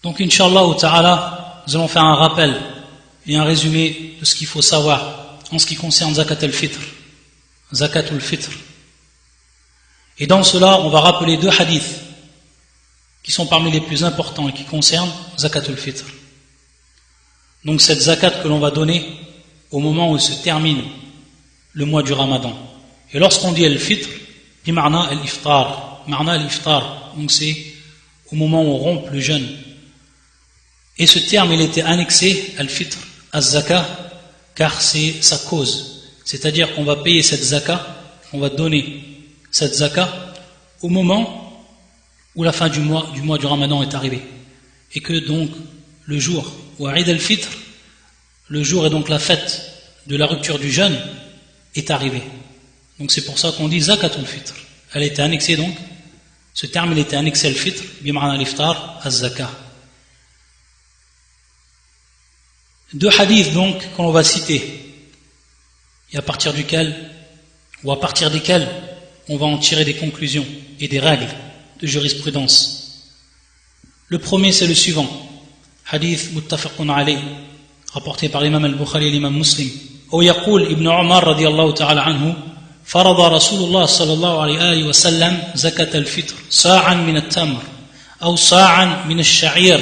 Donc, Inch'Allah ta'ala, nous allons faire un rappel et un résumé de ce qu'il faut savoir en ce qui concerne Zakat al-Fitr, Zakatul Fitr. Et dans cela, on va rappeler deux hadiths qui sont parmi les plus importants et qui concernent Zakatul Fitr. Donc, cette zakat que l'on va donner au moment où se termine le mois du Ramadan. Et lorsqu'on dit al-Fitr, bima'na al-Iftar, ma'na al-Iftar, donc c'est au moment où on rompt le jeûne. Et ce terme, il était annexé al-Fitr, az-Zaka, car c'est sa cause. C'est-à-dire qu'on va payer cette Zaka, on va donner cette Zaka au moment où la fin du mois du Ramadan est arrivée. Et que donc, le jour où Eid al-Fitr, le jour et donc la fête de la rupture du jeûne, est arrivé. Donc c'est pour ça qu'on dit Zakatul Fitr. Elle était annexée donc, ce terme il était annexé al-Fitr, bima'na al-Iftar, az-Zaka. Deux hadiths donc qu'on va citer, et à partir desquels on va en tirer des conclusions et des règles de jurisprudence. Le premier c'est le suivant, hadith muttafaqun alayh, rapporté par l'imam al-Bukhari et l'imam Muslim. Où يقول ابن عمر رضي الله تعالى عنه فرض رسول الله صلى الله عليه وسلم زكاة الفطر صاعا من التمر أو صاعا من الشعير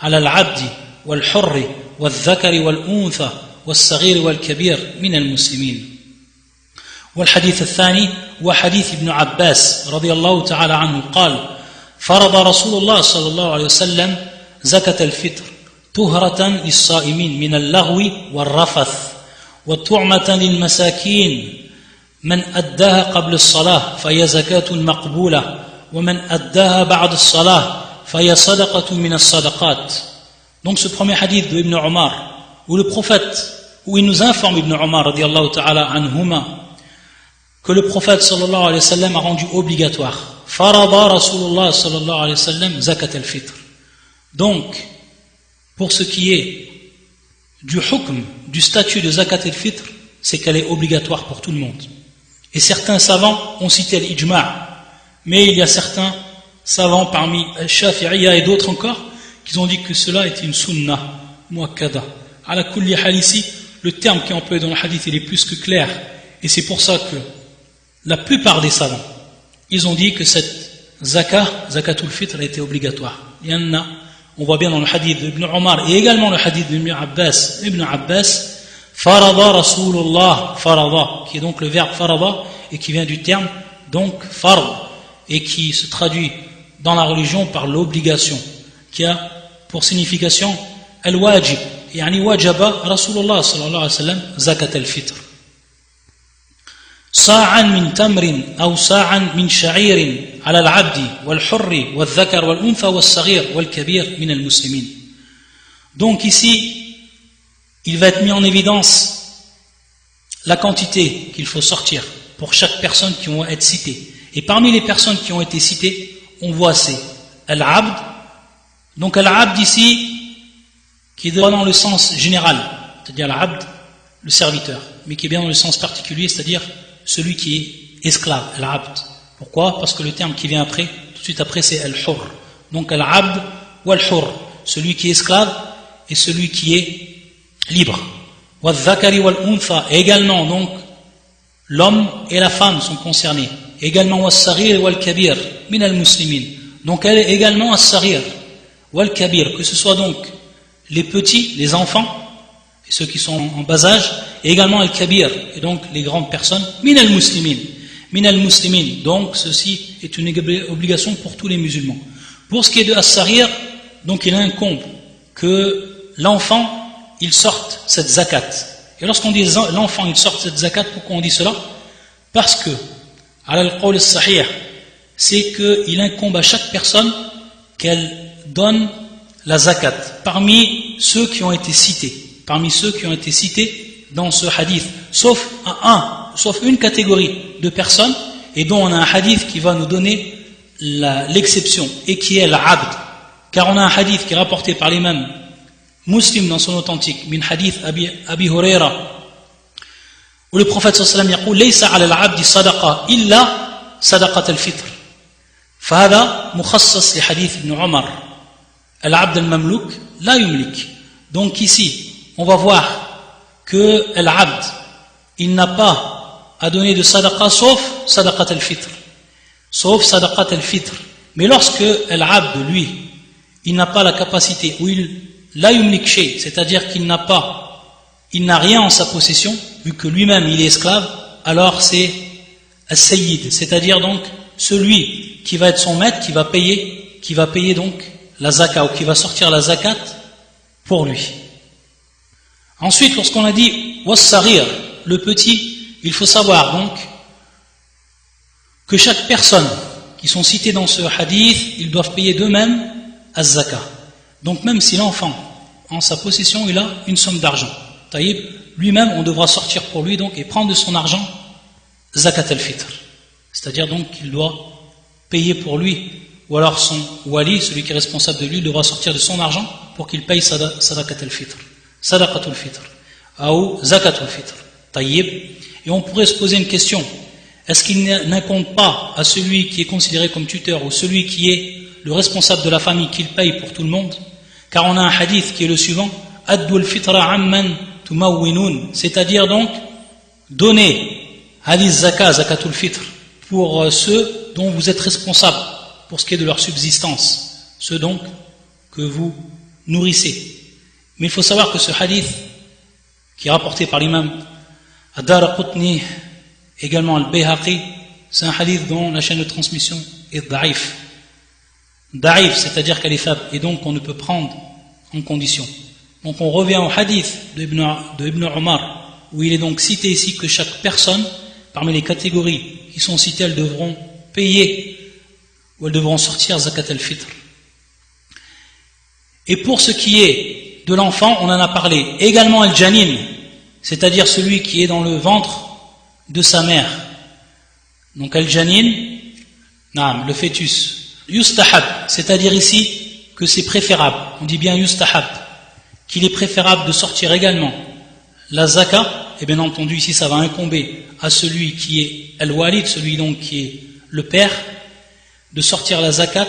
على العبد والحر والذكر والأنثى والصغير والكبير من المسلمين. والحديث الثاني وحديث ابن عباس رضي الله تعالى عنه قال فرض رسول الله صلى الله عليه وسلم زكاة الفطر طهرة للصائمين من اللغو والرفث وطعمة للمساكين من أداها قبل الصلاة فهي زكاة مقبولة ومن أداها بعد الصلاة فهي صدقة من الصدقات. Donc ce premier hadith de Ibn Omar où le prophète, où il nous informe Ibn Omar radiyallahu ta'ala anhuma que le prophète sallallahu alayhi wa sallam a rendu obligatoire farada Rasulullah sallallahu alayhi wa sallam zakat al-fitr. Donc pour ce qui est du hukm, du statut de zakat al-fitr, c'est qu'elle est obligatoire pour tout le monde. Et certains savants ont cité l'ijma', mais il y a certains savants parmi Shafi'iyya et d'autres encore qui ont dit que cela était une sunnah muakkada. Ala kulli hal ici, le terme qui est employé dans le hadith il est plus que clair, et c'est pour ça que la plupart des savants ils ont dit que cette zakatul fitr était obligatoire. Il y en a, on voit bien dans le hadith d'Ibn Omar et également le hadith d'Ibn Abbas, farada Rasulullah, farada, qui est donc le verbe farada et qui vient du terme donc fard et qui se traduit dans la religion par l'obligation, qui a pour signification al-wajib, yani wajaba Rasulullah sallallahu alayhi wa sallam zakat al-fitr. صاعا من تمر أو صاعا من شعير على العبد والحر والذكر والأنثى والصغير والكبير من المسلمين. Donc ici, il va être mis en évidence la quantité qu'il faut sortir pour chaque personne qui vont être citées. Et parmi les personnes qui ont été citées, on voit c'est al-abd. Donc al-abd ici, qui est dans le sens général, c'est-à-dire al-abd, le serviteur, mais qui est bien dans le sens particulier, c'est-à-dire celui qui est esclave, al-abd. Pourquoi? Parce que le terme qui vient après, tout de suite après, c'est al-hur. Donc al-abd ou al-hur, celui qui est esclave et celui qui est libre. Wal-dhakari wal-untha, également, donc, l'homme et la femme sont concernés. Également, wal-saghir wal-kabir, min al-muslimin. Donc, elle est également al-saghir wal-kabir, que ce soit donc les petits, les enfants, et ceux qui sont en bas âge, et également al-kabir, et donc les grandes personnes, min al-muslimin, donc ceci est une obligation pour tous les musulmans. Pour ce qui est de as-saghir, donc il incombe que l'enfant, il sorte cette zakat. Et lorsqu'on dit l'enfant, il sort cette zakat, pourquoi on dit cela? Parce que, al-qawl as-sahih, c'est qu'il incombe à chaque personne qu'elle donne la zakat, parmi ceux qui ont été cités dans ce hadith, sauf une catégorie de personnes, et dont on a un hadith qui va nous donner l'exception, et qui est l'abd. Car on a un hadith qui est rapporté par l'imam Muslim dans son authentique, min hadith Abi Huraira, où le prophète sallallahu alayhi wa sallam dit laysa ala al-abdi sadaqa illa sadaqat al-fitr. فهذا مخصص لحديث ابن عمر al-abd al-mamlouk la yumlik. Donc ici, on va voir que al-abd, il n'a pas à donner de sadaqa sauf sadaqat al-fitr. Sauf sadaqat al-fitr. Mais lorsque al-abd, lui, il n'a pas la capacité, ou il la yumlik shay, c'est-à-dire qu'il n'a rien en sa possession, vu que lui-même il est esclave, alors c'est as-sayyid, c'est-à-dire donc celui qui va être son maître, qui va payer donc la zakat, ou qui va sortir la zakat pour lui. Ensuite, lorsqu'on a dit was-saghir, le petit, il faut savoir donc que chaque personne qui sont cités dans ce hadith, ils doivent payer d'eux-mêmes az-zakat. Donc même si l'enfant, en sa possession, il a une somme d'argent, taïb, lui-même, on devra sortir pour lui donc et prendre de son argent zakat al-fitr. C'est-à-dire donc qu'il doit payer pour lui, ou alors son wali, celui qui est responsable de lui, devra sortir de son argent pour qu'il paye sadaqat al-fitr, sadaqat al-fitr, ou zakat al-fitr, taïb. Et on pourrait se poser une question, est-ce qu'il n'incombe pas à celui qui est considéré comme tuteur, ou celui qui est le responsable de la famille, qu'il paye pour tout le monde? Car on a un hadith qui est le suivant, addu al-fitra amman tumawwinun, c'est-à-dire donc donner hadith zakatul fitr pour ceux dont vous êtes responsables pour ce qui est de leur subsistance, ceux donc que vous nourrissez. Mais il faut savoir que ce hadith qui est rapporté par l'imam Ad-Daraqutni, également al-Bayhaqi, c'est un hadith dont la chaîne de transmission est da'if. Da'if, c'est-à-dire qu'elle est faible, et donc on ne peut prendre en condition. Donc on revient au hadith de Ibn Omar, où il est donc cité ici que chaque personne, parmi les catégories qui sont citées, elles devront payer, ou elles devront sortir zakat al-fitr. Et pour ce qui est de l'enfant, on en a parlé. Également al-janin, c'est-à-dire celui qui est dans le ventre de sa mère. Donc al-janin, le fœtus. Yustahab, c'est-à-dire ici que c'est préférable. On dit bien yustahab, qu'il est préférable de sortir également la zakat, et bien entendu ici ça va incomber à celui qui est al-walid, celui donc qui est le père, de sortir la zakat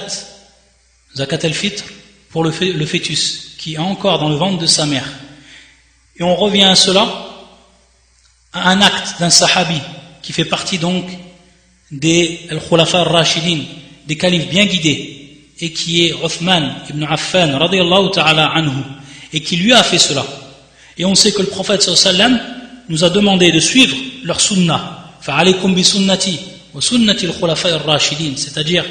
al-fitr, pour le fœtus, qui est encore dans le ventre de sa mère. Et on revient à cela, à un acte d'un sahabi, qui fait partie donc des al-khulafa ar-rashidin, des califes bien guidés, et qui est Uthman ibn Affan radiyallahu ta'ala anhu, et qui lui a fait cela. Et on sait que le prophète sallallahu alayhi wa sallam nous a demandé de suivre leur sunnah. Fa'alaykum bi sunnati wa sunnati al-khulafa ar-rashidin, c'est-à-dire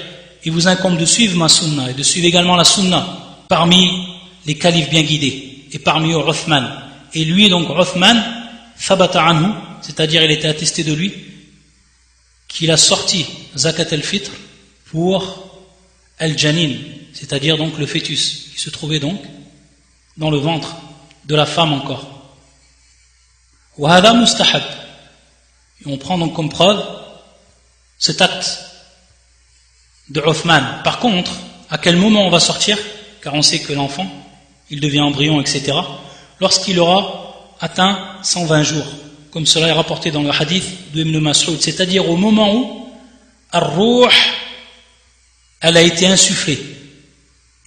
il vous incombe de suivre ma sunnah et de suivre également la sunnah parmi les califes bien guidés, et parmi eux Uthman. Et lui donc Uthman thabata anhu, c'est-à-dire il était attesté de lui qu'il a sorti zakat al-fitr pour al-janin, c'est-à-dire donc le fœtus qui se trouvait donc dans le ventre de la femme encore. Wa hadha mustahab. Et on prend donc comme preuve cet acte de Uthman. Par contre, à quel moment on va sortir? Car on sait que l'enfant, il devient embryon, etc. Lorsqu'il aura atteint 120 jours, comme cela est rapporté dans le hadith de Ibn Mas'ud, c'est-à-dire au moment où ar-ruh, elle a été insufflée.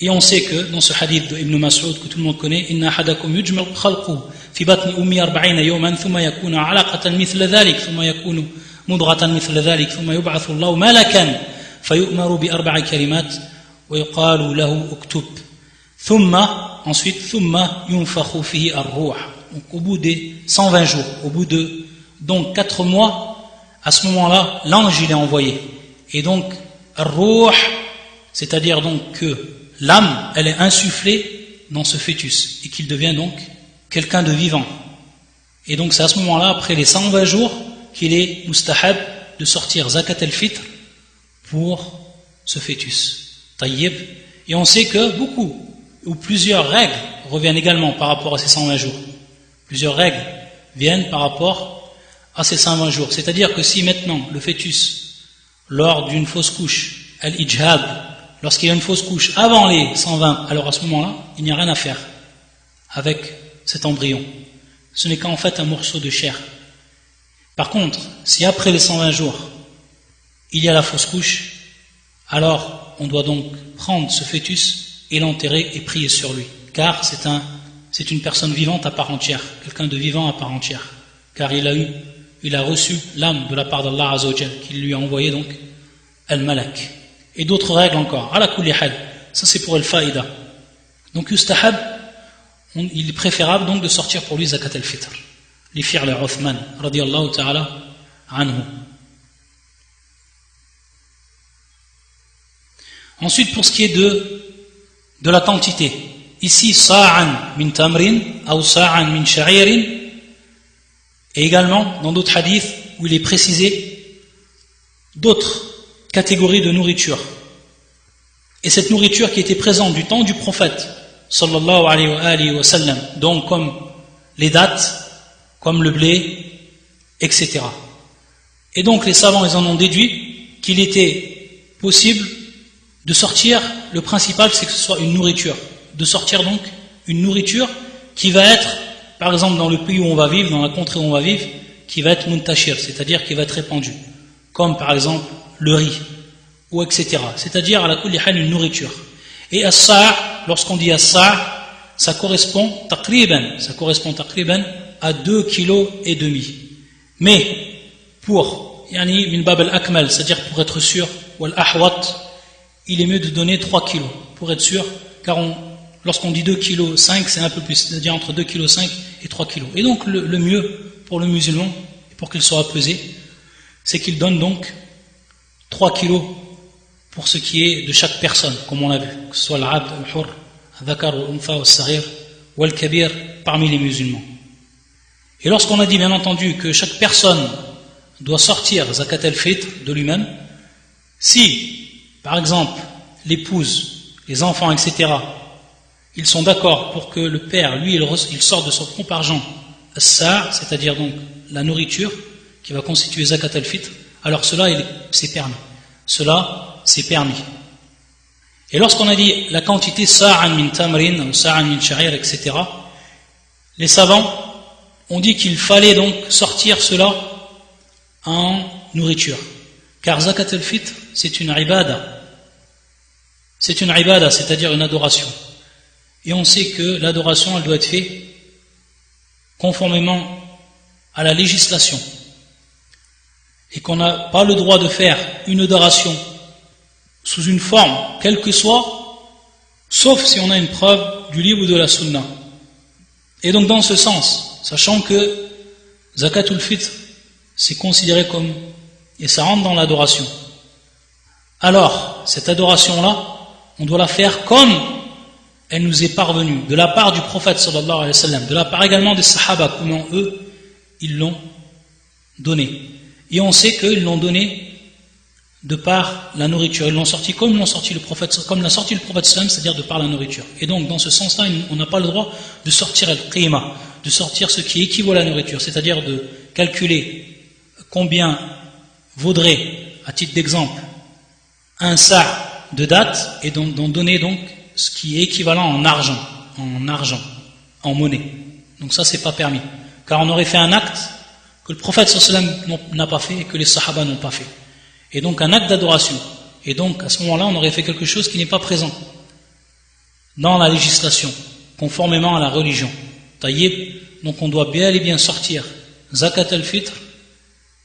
Et on sait que dans ce hadith de Ibn Mas'ud que tout le monde connaît, inna ahadakum yujma'u khalquhu fi batni ummi 40 yawman thumma yakunu 'alaqatan mithla dhalik thumma yakunu mudratan mithla dhalik thumma yub'athu Allahu malakan fayu'maru bi 4 kalimat wa yuqalu lahu uktub thumma, ensuite thumma yunfakhu fihi ar-ruh. Donc au bout des 120 jours, au bout de donc 4 mois, à ce moment-là, l'ange il est envoyé. Et donc ar-ruh, c'est-à-dire donc que l'âme, elle est insufflée dans ce fœtus et qu'il devient donc quelqu'un de vivant. Et donc c'est à ce moment-là, après les 120 jours, qu'il est mustahab de sortir zakat al-fitr pour ce fœtus. Tayyib. Et on sait que beaucoup ou plusieurs règles reviennent également par rapport à ces 120 jours. Plusieurs règles viennent par rapport à ces 120 jours. C'est-à-dire que si maintenant le fœtus, lors d'une fausse couche, al-ijhab, lorsqu'il y a une fausse couche avant les 120, alors à ce moment-là, il n'y a rien à faire avec cet embryon. Ce n'est qu'en fait un morceau de chair. Par contre, si après les 120 jours, il y a la fausse couche, alors on doit donc prendre ce fœtus et l'enterrer et prier sur lui. Car c'est une personne vivante à part entière, quelqu'un de vivant à part entière. Car il a reçu l'âme de la part d'Allah Azza wa Jal, qui lui a envoyé donc al-malak. Et d'autres règles encore. Ala kulli hal. Ça c'est pour al-faïda. Donc yustahab, il est préférable donc de sortir pour lui zakat al-fitr. Li fi'l Uthman radiyallahu ta'ala anhu. Ensuite, pour ce qui est de la quantité, ici sa'an min tamrin ou sa'an min sha'irin, et également dans d'autres hadiths où il est précisé d'autres catégories de nourriture. Et cette nourriture qui était présente du temps du prophète sallallahu alayhi wa sallam, donc comme les dattes, comme le blé, etc. Et donc les savants ils en ont déduit qu'il était possible de sortir, le principal c'est que ce soit une nourriture, de sortir donc une nourriture qui va être, par exemple dans le pays où on va vivre, dans la contrée où on va vivre, qui va être muntashir, c'est-à-dire qui va être répandue, comme par exemple le riz, ou etc. C'est-à-dire à la kulli hal une nourriture. Et as-sa', lorsqu'on dit as-sa', ça correspond taqriban à 2,5 kg. Mais pour yani min bab al-akmal, c'est-à-dire pour être sûr, wal ahwat, il est mieux de donner 3 kilos pour être sûr, car lorsqu'on dit 2,5 kg, c'est un peu plus, c'est-à-dire entre 2,5 kg et 3 kg. Et donc le mieux pour le musulman, pour qu'il soit pesé, c'est qu'il donne donc 3 kilos pour ce qui est de chaque personne, comme on l'a vu, que ce soit l'abd, al-hur, al-dhakar, al-unfa, al-saghir, ou al-kabir, parmi les musulmans. Et lorsqu'on a dit bien entendu que chaque personne doit sortir zakat al-fitr de lui-même, si par exemple l'épouse, les enfants, etc., ils sont d'accord pour que le père, lui, il sorte de son propre argent as-sa', c'est-à-dire donc la nourriture qui va constituer zakat al-fitr, alors cela c'est permis. Cela c'est permis. Et lorsqu'on a dit la quantité sa'an min tamrin ou sa'an min sha'ir, etc., les savants ont dit qu'il fallait donc sortir cela en nourriture. Car zakat al-fitr, c'est une ibada. C'est une ibada, c'est-à-dire une adoration. Et on sait que l'adoration, elle doit être faite conformément à la législation. Et qu'on n'a pas le droit de faire une adoration sous une forme, quelle que soit, sauf si on a une preuve du livre ou de la sunna. Et donc dans ce sens, sachant que zakatul fitr, c'est considéré comme, et ça rentre dans l'adoration. Alors, cette adoration-là, on doit la faire comme elle nous est parvenue, de la part du prophète sallallahu alayhi wa sallam, de la part également des sahaba, comment eux, ils l'ont donné. Et on sait qu'ils l'ont donné de par la nourriture. Ils l'ont sorti comme l'a sorti le prophète sallam, c'est-à-dire de par la nourriture. Et donc, dans ce sens-là, on n'a pas le droit de sortir al-qima, de sortir ce qui équivaut à la nourriture, c'est-à-dire de calculer combien vaudrait, à titre d'exemple, un sa' de date et d'en donner donc ce qui est équivalent en argent, en monnaie. Donc ça, c'est pas permis. Car on aurait fait un acte que le prophète sallallahu alayhi wa sallam n'a pas fait et que les sahaba n'ont pas fait. Et donc un acte d'adoration. Et donc à ce moment-là, on aurait fait quelque chose qui n'est pas présent dans la législation, conformément à la religion. Taïb, donc on doit bien et bien sortir zakat al-fitr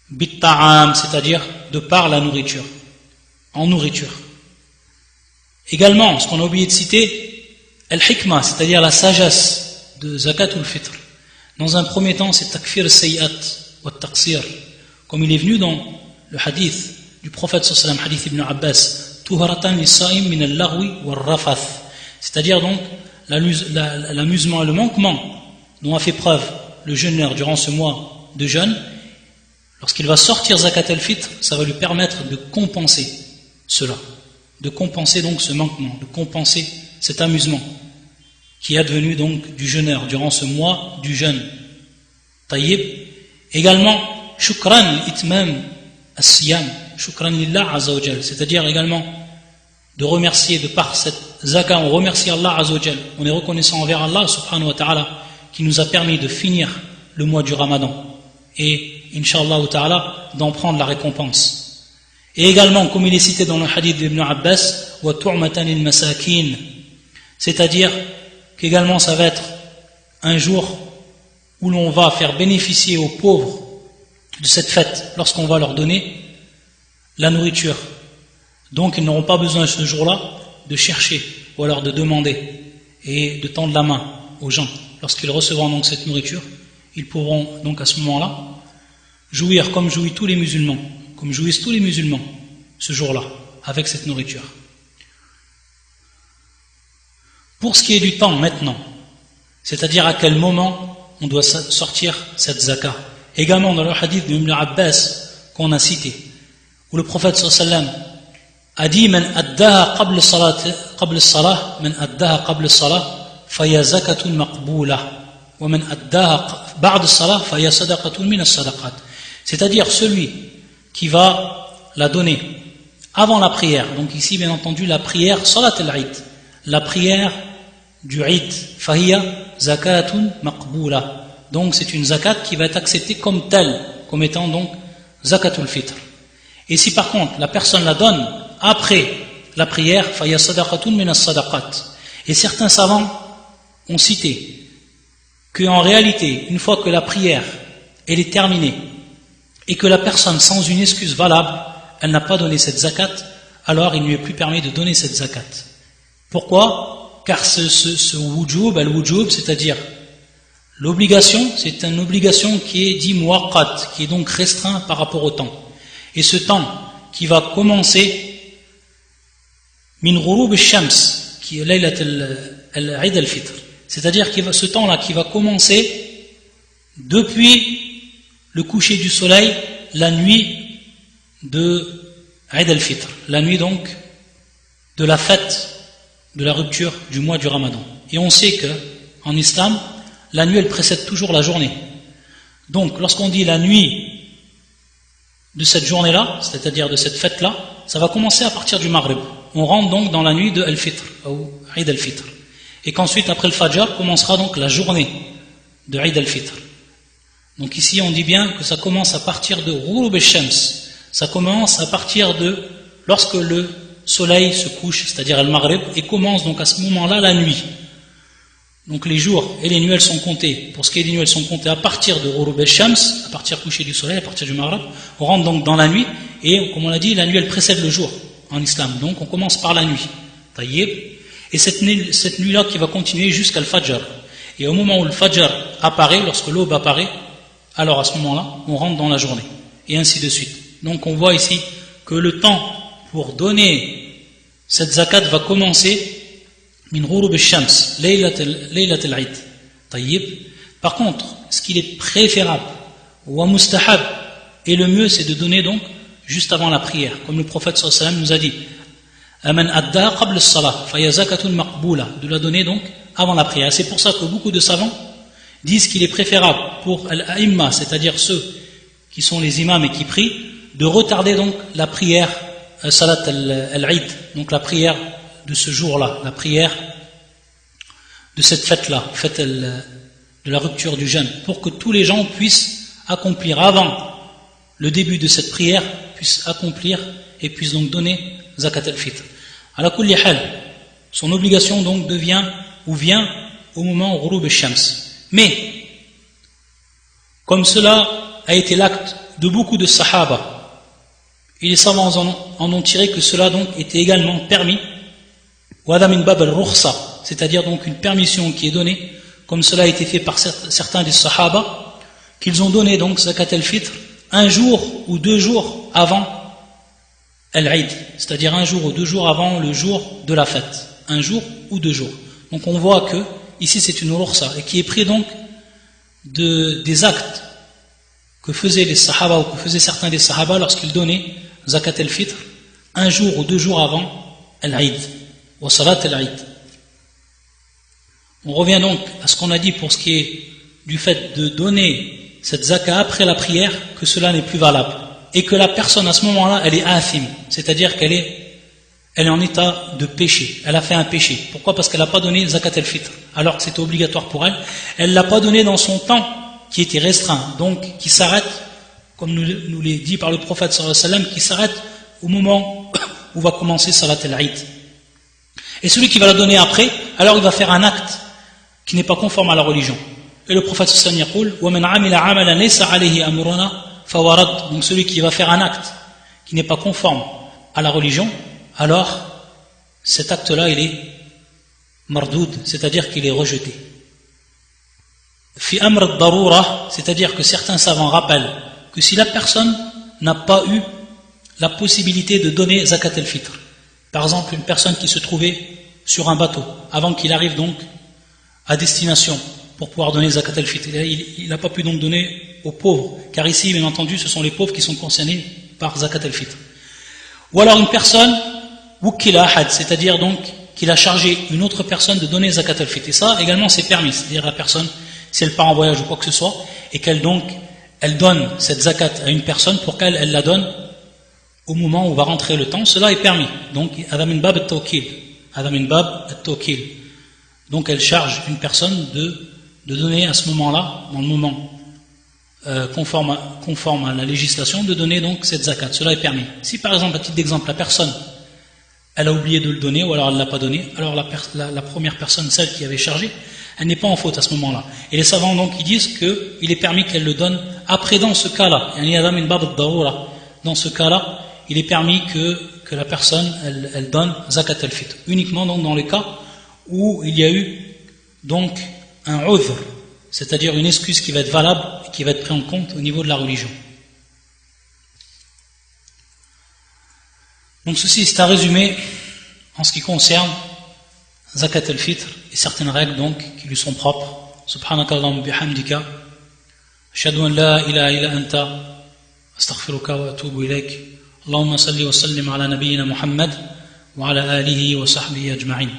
bit ta'am, c'est-à-dire de par la nourriture, en nourriture. Également, ce qu'on a oublié de citer, al-hikmah, c'est-à-dire la sagesse de zakat al-fitr. Dans un premier temps, c'est takfir al-sayyat wa al-taqsir, comme il est venu dans le hadith du prophète sallallahu alayhi wa sallam, hadith ibn Abbas, tuharatan lis-sa'im min al-laghwi wal-rafath, c'est-à-dire donc l'amusement et le manquement dont a fait preuve le jeûneur durant ce mois de jeûne. Lorsqu'il va sortir zakat al-fitr, ça va lui permettre de compenser cela, de compenser donc ce manquement, de compenser cet amusement qui est advenu donc du jeûneur durant ce mois du jeûne. Taïb. Également, shukran itmam as-siyam, shukran lillah azza wa jal, c'est-à-dire également de remercier, de par cette zakat, on remercie Allah azza wa jal, on est reconnaissant envers Allah subhanahu wa ta'ala qui nous a permis de finir le mois du Ramadan et Inch'Allah ta'ala d'en prendre la récompense. Et également, comme il est cité dans le hadith d'Ibn Abbas, wa tu'matan lil masakin, C'est-à-dire qu'également ça va être un jour où l'on va faire bénéficier aux pauvres de cette fête lorsqu'on va leur donner la nourriture. Donc ils n'auront pas besoin ce jour-là de chercher ou alors de demander et de tendre la main aux gens. Lorsqu'ils recevront donc cette nourriture, ils pourront donc à ce moment-là jouir comme jouissent tous les musulmans, ce jour-là, avec cette nourriture. Pour ce qui est du temps maintenant, c'est-à-dire à quel moment on doit sortir cette zakat. Également dans le hadith de Ibn Abbas qu'on a cité, où le prophète sallallahu alayhi wa sallam a dit Man addaha qabla as-salah, man addaha qabla as-salah, faya zakatun maqboulah, wa man addaha ba'da as-salah, faya sadaqatun min as-sadaqat. C'est-à-dire celui qui va la donner avant la prière. Donc ici, bien entendu, la prière salat al-Eid, la prière du Eid, fahiya zakatun maqboulah. Donc c'est une zakat qui va être acceptée comme telle, comme étant donc zakatul fitr. Et si par contre la personne la donne après la prière, fahiya sadaqatun min as-sadaqat. Et certains savants ont cité qu'en réalité, une fois que la prière elle est terminée et que la personne sans une excuse valable, elle n'a pas donné cette zakat, alors il ne lui est plus permis de donner cette zakat. Pourquoi? Car ce wujub, al-wujub, c'est-à-dire l'obligation, c'est une obligation qui est dit muwaqqat, qui est donc restreint par rapport au temps. Et ce temps qui va commencer min ghurub al-shams, qui est laylat al-Eid al-Fitr, c'est-à-dire ce temps-là qui va commencer depuis le coucher du soleil, la nuit de Eid al-Fitr, la nuit donc de la fête de la rupture du mois du Ramadan. Et on sait que en islam, la nuit elle précède toujours la journée. Donc lorsqu'on dit la nuit de cette journée-là, c'est-à-dire de cette fête-là, ça va commencer à partir du Maghrib. On rentre donc dans la nuit de Al-Fitr, ou Eid al-Fitr. Et qu'ensuite, après le Fajr, commencera donc la journée de Eid al-Fitr. Donc ici, on dit bien que ça commence à partir de Ghurub al-Shams. Ça commence à partir de lorsque le soleil se couche, c'est-à-dire al-Maghrib, et commence donc à ce moment-là la nuit. Donc les jours et les nuits elles sont comptés. Pour ce qui est des nuits, elles sont comptées à partir de Ghurub al-Shams, à partir du coucher du soleil, à partir du Maghrib. On rentre donc dans la nuit, et comme on l'a dit, la nuit elle précède le jour en islam. Donc on commence par la nuit. Taïeb. Et cette nuit-là qui va continuer jusqu'à Al-Fajr. Et au moment où le Fajr apparaît, lorsque l'aube apparaît, alors à ce moment-là, on rentre dans la journée. Et ainsi de suite. Donc on voit ici que le temps pour donner cette zakat va commencer min ghurub al-shams, laylat al-Eid. Tayyib. Par contre, ce qu'il est préférable, wa mustahab, et le mieux c'est de donner donc juste avant la prière, comme le prophète sallallahu alayhi wa sallam nous a dit. Aman adda qabla as-salah, fa ya zakatun maqbula, de la donner donc avant la prière. C'est pour ça que beaucoup de savants disent qu'il est préférable pour al-a'imma, c'est-à-dire ceux qui sont les imams et qui prient, de retarder donc la prière salat al-Eid, donc la prière de ce jour-là, la prière de cette fête-là, fête de la rupture du jeûne, pour que tous les gens puissent accomplir avant le début de cette prière, puissent accomplir et puissent donc donner zakat al-fitr. Ala kulli hal, son obligation donc vient au moment où ghurub al-shams. Mais comme cela a été l'acte de beaucoup de sahaba, et les savants en ont tiré que cela donc était également permis, wada min bab al-rukhsa, c'est-à-dire donc une permission qui est donnée, comme cela a été fait par certains des sahaba, qu'ils ont donné donc zakat al-fitr un jour ou 2 jours avant Al-Eid, c'est-à-dire 1 jour ou 2 jours avant le jour de la fête, 1 jour ou 2 jours. Donc on voit que ici c'est une rukhsa et qui est pris donc des actes que faisaient les sahaba ou que faisaient certains des sahaba lorsqu'ils donnaient zakat al-fitr 1 jour ou 2 jours avant Al-Eid wa salat Al-Eid. On revient donc à ce qu'on a dit pour ce qui est du fait de donner cette zakat après la prière, que cela n'est plus valable. Et que la personne à ce moment-là, elle est athim, c'est-à-dire qu'elle est en état de péché. Elle a fait un péché. Pourquoi? Parce qu'elle n'a pas donné zakat al-fitr, alors que c'était obligatoire pour elle. Elle ne l'a pas donné dans son temps qui était restreint, donc qui s'arrête, comme nous l'est dit par le prophète sallallahu alayhi wa sallam, qui s'arrête au moment où va commencer salat al-Eid. Et celui qui va la donner après, alors il va faire un acte qui n'est pas conforme à la religion. Et le prophète sallallahu alayhi wa sallam dit: "Wa man 'amila 'amalan laysa 'alayhi amruna fahuwa radd." Donc celui qui va faire un acte qui n'est pas conforme à la religion, alors cet acte-là il est mardoud, c'est-à-dire qu'il est rejeté. Fi amr ad-darura, c'est-à-dire que certains savants rappellent que si la personne n'a pas eu la possibilité de donner zakat al-fitr, par exemple une personne qui se trouvait sur un bateau avant qu'il arrive donc à destination pour pouvoir donner zakat al-fitr, il n'a pas pu donc donner aux pauvres, car ici bien entendu ce sont les pauvres qui sont concernés par zakat al-fitr. Ou alors une personne wukila ahad, c'est-à-dire donc qu'il a chargé une autre personne de donner zakat al-fitr, et ça également c'est permis, c'est-à-dire la personne si elle part en voyage ou quoi que ce soit et qu'elle donc elle donne cette zakat à une personne pour qu'elle la donne au moment où va rentrer le temps, cela est permis. Donc, hadha min bab at-tawkil. Donc, elle charge une personne de donner à ce moment-là, dans le moment conforme à la législation, de donner donc cette zakat. Cela est permis. Si par exemple, à titre d'exemple, la personne, elle a oublié de le donner ou alors elle ne l'a pas donné, alors la première personne, celle qui avait chargé, elle n'est pas en faute à ce moment-là. Et les savants donc ils disent qu'il est permis qu'elle le donne après dans ce cas-là. Dans ce cas-là, il est permis que la personne elle donne zakat al-fitr. Uniquement donc dans les cas où il y a eu donc un udhr, c'est-à-dire une excuse qui va être valable et qui va être prise en compte au niveau de la religion. Donc ceci c'est un résumé en ce qui concerne zakat al-fitr et certaines règles donc qui lui sont propres. Subhanakallahumma bihamdika ashhadu an la ilaha illa anta astaghfiruka wa atubu ilayk. Allahumma salli wa sallim ala nabiyyina Muhammad wa ala alihi wa sahbihi ajma'in.